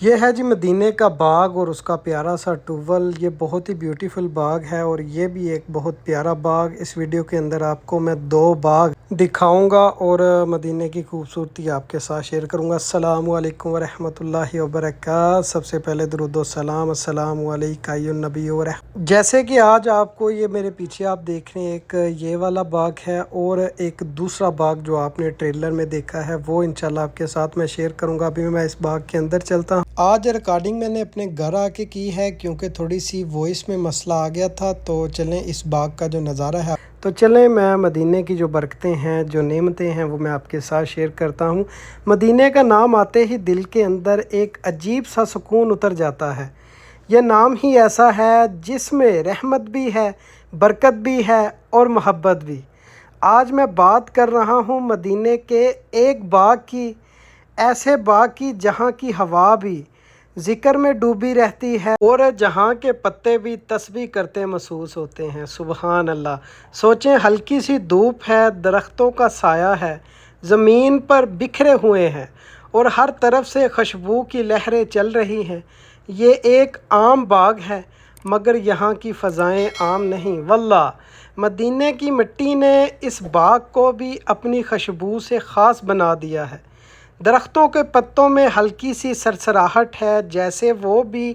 یہ ہے جی مدینے کا باغ اور اس کا پیارا سا ٹوول۔ یہ بہت ہی بیوٹیفل باغ ہے اور یہ بھی ایک بہت پیارا باغ۔ اس ویڈیو کے اندر آپ کو میں دو باغ دکھاؤں گا اور مدینے کی خوبصورتی آپ کے ساتھ شیئر کروں گا۔ السلام علیکم ورحمۃ اللہ وبرکاتہ۔ سب سے پہلے درود و سلام، السلام علیکم ایھا النبی ورحمۃ۔ جیسے کہ آج آپ کو یہ میرے پیچھے آپ دیکھ رہے ہیں، ایک یہ والا باغ ہے اور ایک دوسرا باغ جو آپ نے ٹریلر میں دیکھا ہے وہ انشاءاللہ آپ کے ساتھ میں شیئر کروں گا۔ ابھی میں اس باغ کے اندر چلتا ہوں۔ آج ریکارڈنگ میں نے اپنے گھر آ کے کی ہے کیونکہ تھوڑی سی وائس میں مسئلہ آ گیا تھا، تو چلیں اس باغ کا جو نظارہ ہے تو چلیں میں مدینے کی جو برکتیں ہیں، جو نعمتیں ہیں وہ میں آپ کے ساتھ شیئر کرتا ہوں۔ مدینے کا نام آتے ہی دل کے اندر ایک عجیب سا سکون اتر جاتا ہے۔ یہ نام ہی ایسا ہے جس میں رحمت بھی ہے، برکت بھی ہے اور محبت بھی۔ آج میں بات کر رہا ہوں مدینے کے ایک باغ کی، ایسے باغ کی جہاں کی ہوا بھی ذکر میں ڈوبی رہتی ہے اور جہاں کے پتے بھی تسبیح کرتے محسوس ہوتے ہیں۔ سبحان اللہ! سوچیں، ہلکی سی دھوپ ہے، درختوں کا سایہ ہے، زمین پر بکھرے ہوئے ہیں اور ہر طرف سے خوشبو کی لہریں چل رہی ہیں۔ یہ ایک عام باغ ہے مگر یہاں کی فضائیں عام نہیں۔ واللہ مدینے کی مٹی نے اس باغ کو بھی اپنی خوشبو سے خاص بنا دیا ہے۔ درختوں کے پتوں میں ہلکی سی سرسراہٹ ہے، جیسے وہ بھی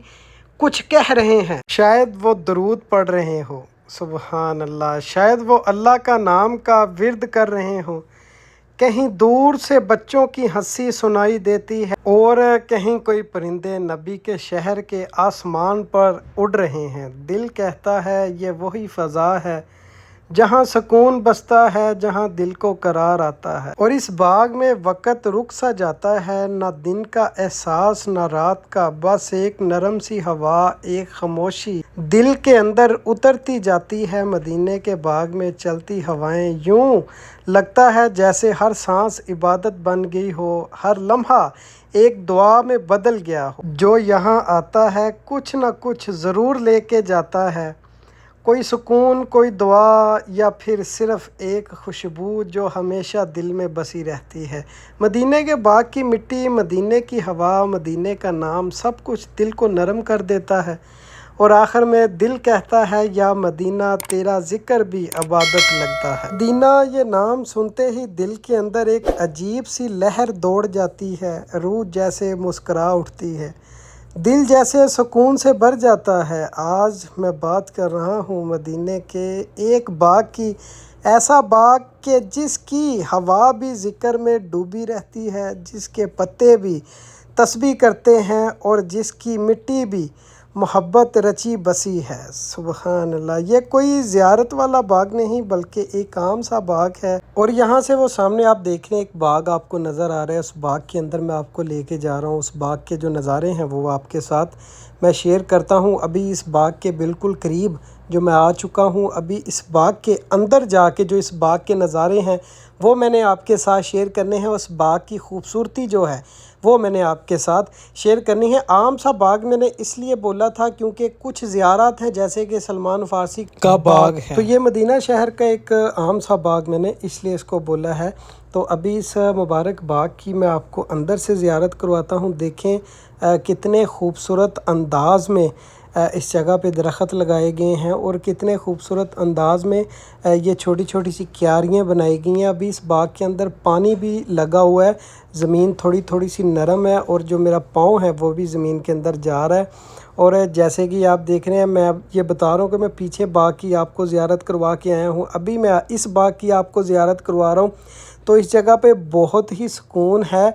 کچھ کہہ رہے ہیں، شاید وہ درود پڑھ رہے ہوں۔ سبحان اللہ! شاید وہ اللہ کا نام کا ورد کر رہے ہوں۔ کہیں دور سے بچوں کی ہنسی سنائی دیتی ہے اور کہیں کوئی پرندے نبی کے شہر کے آسمان پر اڑ رہے ہیں۔ دل کہتا ہے یہ وہی فضا ہے جہاں سکون بستا ہے، جہاں دل کو قرار آتا ہے۔ اور اس باغ میں وقت رک سا جاتا ہے، نہ دن کا احساس نہ رات کا، بس ایک نرم سی ہوا، ایک خاموشی دل کے اندر اترتی جاتی ہے۔ مدینے کے باغ میں چلتی ہوائیں یوں لگتا ہے جیسے ہر سانس عبادت بن گئی ہو، ہر لمحہ ایک دعا میں بدل گیا ہو۔ جو یہاں آتا ہے کچھ نہ کچھ ضرور لے کے جاتا ہے، کوئی سکون، کوئی دعا یا پھر صرف ایک خوشبو جو ہمیشہ دل میں بسی رہتی ہے۔ مدینے کے باغ کی مٹی، مدینے کی ہوا، مدینے کا نام، سب کچھ دل کو نرم کر دیتا ہے اور آخر میں دل کہتا ہے یا مدینہ تیرا ذکر بھی عبادت لگتا ہے۔ مدینہ یہ نام سنتے ہی دل کے اندر ایک عجیب سی لہر دوڑ جاتی ہے، روح جیسے مسکرا اٹھتی ہے، دل جیسے سکون سے بھر جاتا ہے۔ آج میں بات کر رہا ہوں مدینے کے ایک باغ کی، ایسا باغ کہ جس کی ہوا بھی ذکر میں ڈوبی رہتی ہے، جس کے پتے بھی تسبیح کرتے ہیں اور جس کی مٹی بھی محبت رچی بسی ہے۔ سبحان اللہ! یہ کوئی زیارت والا باغ نہیں بلکہ ایک عام سا باغ ہے۔ اور یہاں سے وہ سامنے آپ دیکھ رہے ہیں ایک باغ آپ کو نظر آ رہا ہے، اس باغ کے اندر میں آپ کو لے کے جا رہا ہوں۔ اس باغ کے جو نظارے ہیں وہ آپ کے ساتھ میں شیئر کرتا ہوں۔ ابھی اس باغ کے بالکل قریب جو میں آ چکا ہوں، ابھی اس باغ کے اندر جا کے جو اس باغ کے نظارے ہیں وہ میں نے آپ کے ساتھ شیئر کرنے ہیں۔ اس باغ کی خوبصورتی جو ہے وہ میں نے آپ کے ساتھ شیئر کرنی ہے۔ عام سا باغ میں نے اس لیے بولا تھا کیونکہ کچھ زیارات ہیں جیسے کہ سلمان فارسی کا باغ ہے، تو یہ مدینہ شہر کا ایک عام سا باغ میں نے اس لیے اس کو بولا ہے۔ تو ابھی اس مبارک باغ کی میں آپ کو اندر سے زیارت کرواتا ہوں۔ دیکھیں کتنے خوبصورت انداز میں اس جگہ پہ درخت لگائے گئے ہیں اور کتنے خوبصورت انداز میں یہ چھوٹی چھوٹی سی کیاریاں بنائی گئی ہیں۔ ابھی اس باغ کے اندر پانی بھی لگا ہوا ہے، زمین تھوڑی تھوڑی سی نرم ہے اور جو میرا پاؤں ہے وہ بھی زمین کے اندر جا رہا ہے۔ اور جیسے کہ آپ دیکھ رہے ہیں، میں یہ بتا رہا ہوں کہ میں پیچھے باغ کی آپ کو زیارت کروا کے آیا ہوں، ابھی میں اس باغ کی آپ کو زیارت کروا رہا ہوں۔ تو اس جگہ پہ بہت ہی سکون ہے۔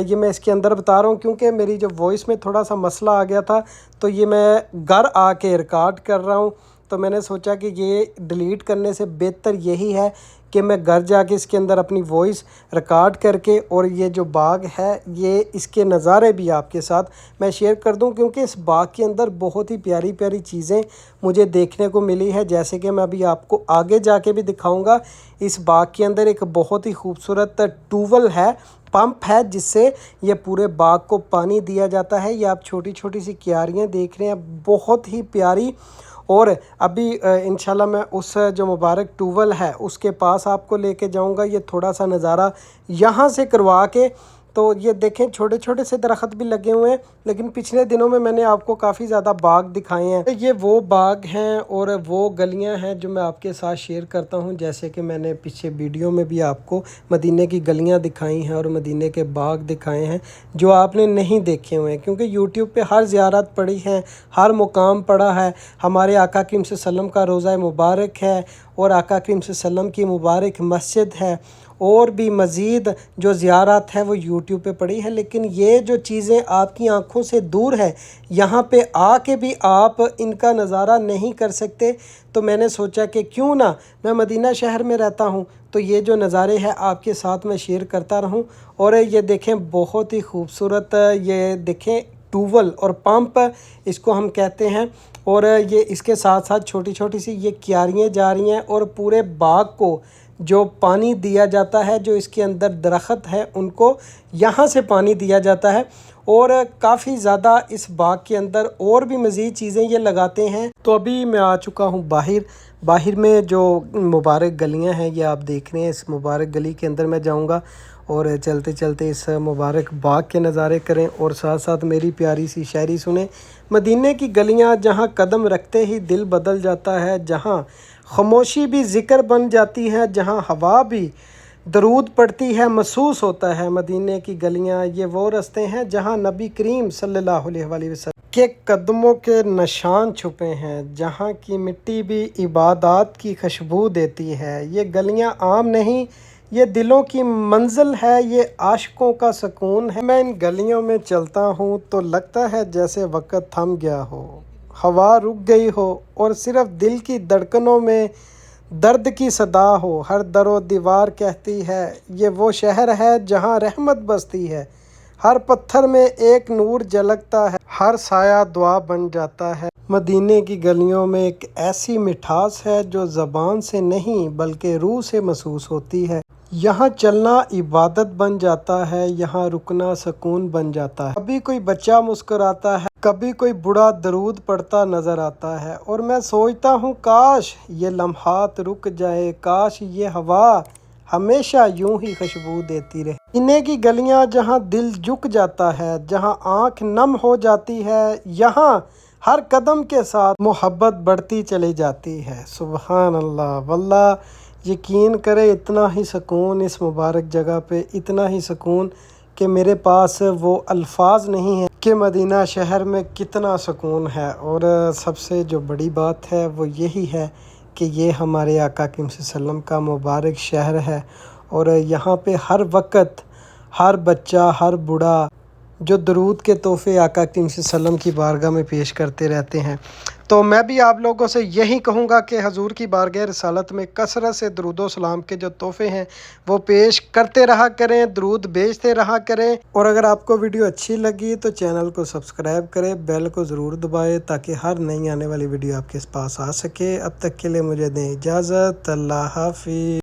یہ میں اس کے اندر بتا رہا ہوں کیونکہ میری جو وائس میں تھوڑا سا مسئلہ آ گیا تھا، تو یہ میں گھر آ کے ریکارڈ کر رہا ہوں، تو میں نے سوچا کہ یہ ڈیلیٹ کرنے سے بہتر یہی ہے کہ میں گھر جا کے اس کے اندر اپنی وائس ریکارڈ کر کے اور یہ جو باغ ہے یہ اس کے نظارے بھی آپ کے ساتھ میں شیئر کر دوں، کیونکہ اس باغ کے اندر بہت ہی پیاری پیاری چیزیں مجھے دیکھنے کو ملی ہے، جیسے کہ میں ابھی آپ کو آگے جا کے بھی دکھاؤں گا۔ اس باغ کے اندر ایک بہت ہی خوبصورت ٹیوبویل ہے، پمپ ہے، جس سے یہ پورے باغ کو پانی دیا جاتا ہے۔ یہ آپ چھوٹی چھوٹی سی کیاریاں دیکھ رہے ہیں، بہت ہی پیاری۔ اور ابھی انشاءاللہ میں اس جو مبارک ٹیوبویل ہے اس کے پاس آپ کو لے کے جاؤں گا۔ یہ تھوڑا سا نظارہ یہاں سے کروا کے تو یہ دیکھیں چھوٹے چھوٹے سے درخت بھی لگے ہوئے ہیں، لیکن پچھلے دنوں میں نے آپ کو کافی زیادہ باغ دکھائے ہیں۔ یہ وہ باغ ہیں اور وہ گلیاں ہیں جو میں آپ کے ساتھ شیئر کرتا ہوں، جیسے کہ میں نے پیچھے ویڈیو میں بھی آپ کو مدینے کی گلیاں دکھائی ہیں اور مدینے کے باغ دکھائے ہیں جو آپ نے نہیں دیکھے ہوئے ہیں، کیونکہ یوٹیوب پہ ہر زیارت پڑی ہے، ہر مقام پڑا ہے، ہمارے آقا کریم صلی اللہ علیہ وسلم کا روضہ مبارک ہے اور آقا کریم صلی اللہ علیہ وسلم کی مبارک مسجد ہے، اور بھی مزید جو زیارت ہے وہ یوٹیوب پہ پڑی ہے، لیکن یہ جو چیزیں آپ کی آنکھوں سے دور ہے، یہاں پہ آ کے بھی آپ ان کا نظارہ نہیں کر سکتے، تو میں نے سوچا کہ کیوں نہ میں مدینہ شہر میں رہتا ہوں تو یہ جو نظارے ہیں آپ کے ساتھ میں شیئر کرتا رہوں۔ اور یہ دیکھیں بہت ہی خوبصورت، یہ دیکھیں ٹیوبل اور پمپ اس کو ہم کہتے ہیں، اور یہ اس کے ساتھ ساتھ چھوٹی چھوٹی سی یہ کیاریاں جا رہی ہیں، اور پورے باغ کو جو پانی دیا جاتا ہے، جو اس کے اندر درخت ہے ان کو یہاں سے پانی دیا جاتا ہے، اور کافی زیادہ اس باغ کے اندر اور بھی مزید چیزیں یہ لگاتے ہیں۔ تو ابھی میں آ چکا ہوں باہر میں جو مبارک گلیاں ہیں یہ آپ دیکھ رہے ہیں، اس مبارک گلی کے اندر میں جاؤں گا اور چلتے چلتے اس مبارک باغ کے نظارے کریں، اور ساتھ ساتھ میری پیاری سی شاعری سنیں۔ مدینے کی گلیاں جہاں قدم رکھتے ہی دل بدل جاتا ہے، جہاں خاموشی بھی ذکر بن جاتی ہے، جہاں ہوا بھی درود پڑتی ہے محسوس ہوتا ہے۔ مدینے کی گلیاں یہ وہ رستے ہیں جہاں نبی کریم صلی اللہ علیہ وآلہ وسلم کے قدموں کے نشان چھپے ہیں، جہاں کی مٹی بھی عبادات کی خوشبو دیتی ہے۔ یہ گلیاں عام نہیں، یہ دلوں کی منزل ہے، یہ عاشقوں کا سکون ہے۔ میں ان گلیوں میں چلتا ہوں تو لگتا ہے جیسے وقت تھم گیا ہو، ہوا رک گئی ہو، اور صرف دل کی دھڑکنوں میں درد کی صدا ہو۔ ہر در و دیوار کہتی ہے یہ وہ شہر ہے جہاں رحمت بستی ہے، ہر پتھر میں ایک نور جھلکتا ہے، ہر سایہ دعا بن جاتا ہے۔ مدینے کی گلیوں میں ایک ایسی مٹھاس ہے جو زبان سے نہیں بلکہ روح سے محسوس ہوتی ہے۔ یہاں چلنا عبادت بن جاتا ہے، یہاں رکنا سکون بن جاتا ہے۔ کبھی کوئی بچہ مسکراتا ہے، کبھی کوئی بوڑھا درود پڑھتا نظر آتا ہے، اور میں سوچتا ہوں کاش یہ لمحات رک جائے، کاش یہ ہوا ہمیشہ یوں ہی خوشبو دیتی رہے۔ مدینے کی گلیاں جہاں دل جھک جاتا ہے، جہاں آنکھ نم ہو جاتی ہے، یہاں ہر قدم کے ساتھ محبت بڑھتی چلی جاتی ہے۔ سبحان اللہ، واللہ یقین کرے اتنا ہی سکون اس مبارک جگہ پہ، اتنا ہی سکون کہ میرے پاس وہ الفاظ نہیں ہیں کہ مدینہ شہر میں کتنا سکون ہے۔ اور سب سے جو بڑی بات ہے وہ یہی ہے کہ یہ ہمارے آقا کریم صلی اللہ علیہ وسلم کا مبارک شہر ہے، اور یہاں پہ ہر وقت ہر بچہ، ہر بوڑھا جو درود کے تحفے آقا کریم صلی اللہ علیہ وسلم کی بارگاہ میں پیش کرتے رہتے ہیں۔ تو میں بھی آپ لوگوں سے یہی کہوں گا کہ حضور کی بارگاہ رسالت میں کثرت سے درود و سلام کے جو تحفے ہیں وہ پیش کرتے رہا کریں، درود بھیجتے رہا کریں، اور اگر آپ کو ویڈیو اچھی لگی تو چینل کو سبسکرائب کریں، بیل کو ضرور دبائیں تاکہ ہر نئی آنے والی ویڈیو آپ کے پاس آ سکے۔ اب تک کے لیے مجھے دیں اجازت، اللہ حافظ۔